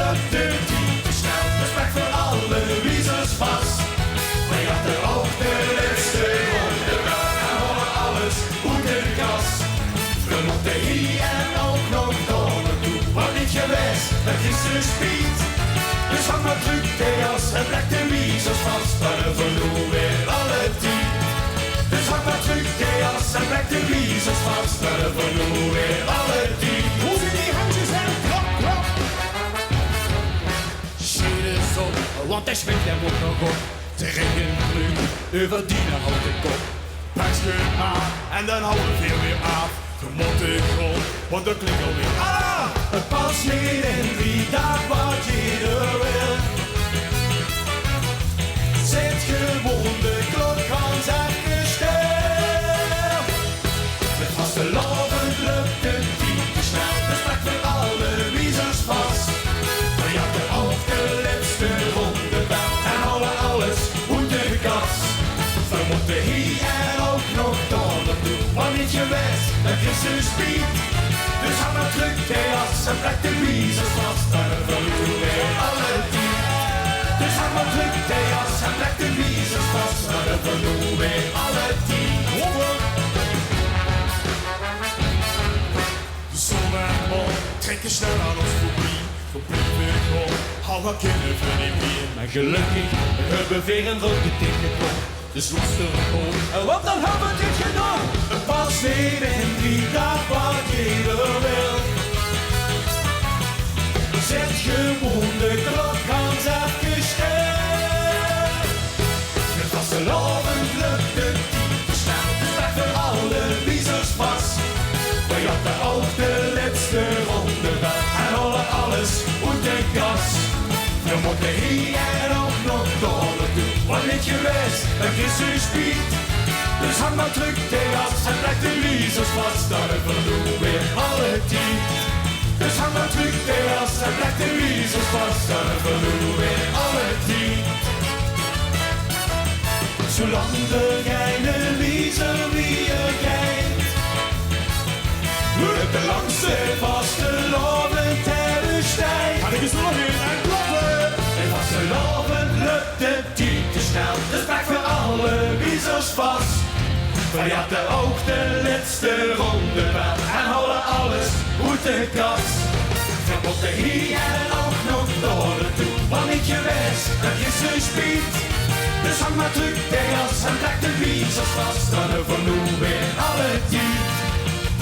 lukte die te snel. Dus Plek voor alle wiezers vast. Maar je had er ook de laatste ronde wel. En horen alles goed in de kast. We moeten hier en ook nog door naartoe. Wat niet geweest, dat is de speed. Dus hang maar druk de jas en Plek de wiezers vast. Maar dan verloor weer alle tien. Dus hang maar druk de jas en Plek de wiezers vast. Maar dan verloor weer alle tien. Hoe zijn die handjes en klop, klop. Schiet eens op, want hij springt hem ook nog op. Ze regent nu over die houten kop. Buikschuur aan en dan houden we veel weer af. Gemot de grond, want de klinkt alweer. Ah, het past niet in wie dat wat je er wil. Zet gewoon de klok aan zijn stil. Het vastelaovend lukte die te snel. Dus Plek voor alle wiezers vast. Maar je had de ook de laatste ronde wel. En houden alles goed in de kast. We moeten hier en ook nog door naartoe. Want niet geweest, dat is de speed. Dus hang maar druk de jas en Plek de wiezers vast. Maar dan verloor weer alle tien. Dus hang maar druk de jas en Plek de wiezers vast. Maar dan verloor weer alle tien. De zon en mol trekken snel aan ons voorbij. Verplicht weer gewoon, hou maar kinderen niet meer. Maar gelukkig hebben we weer een rode dikke kop. Dus los er gewoon, want dan hebben we dit gedaan. Het past niet in wie dat wat je er wil. Zet gewoon de klok aan zijn stil. Het vastelaovend lukte die te snel. Dus Plek voor alle wiezers vast. Maar je had er ook de laatste ronde wel. En houden alles goed in kast. We moeten hier en ook nog door naartoe. Wat niet geweest, dat is de speed. Dus hang maar druk de jas en Plek de wiezers vast. Dan verloor weer alle tien. Dus hang maar druk de jas en Plek de wiezers vast. Dan verloor weer alle tien. Zolang de geine wiezer wie je kijkt. Het de langste vastelaovend hebben stijgt. Ga ik eens nog in en kloppen. Het vastelaovend lukte die te snel. Dus Plek voor alle wiezers vast. Maar je had er ook de laatste ronde wel. En houden alles goed in kast. We moeten hier en ook nog door naartoe. Want niet geweest, dat is de speed. Dus hang maar druk de jas en Plek de wiezers vast. Dan verloor weer alle tien.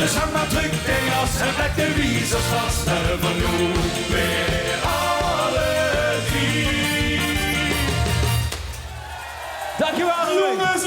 Dus hang maar druk de jas en Plek de wiezers vast. Dan verloor weer alle tien. Dankjewel, jongens.